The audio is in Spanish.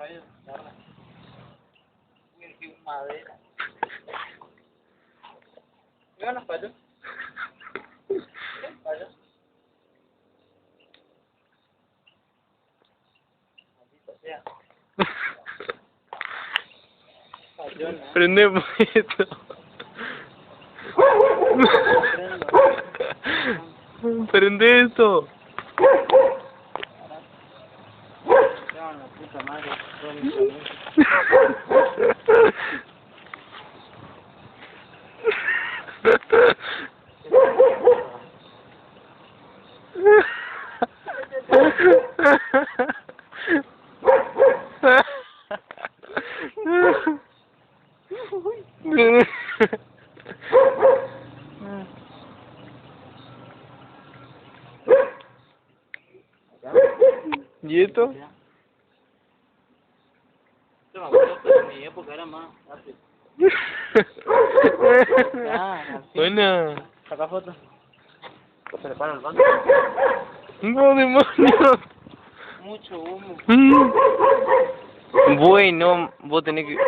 rayos, guarda. Uy, qué madera. ¿Me van los palos? ¿Qué palos? Maldita sea. Payona. Prendemos esto. Prende esto. La puta madre, todo mi sonido. ¿Y esto? Yo me acuerdo que en mi época era más rápido. Buena. Saca foto. Se le para el banco. No, demonios. Mucho humo. Bueno, vos tenés que...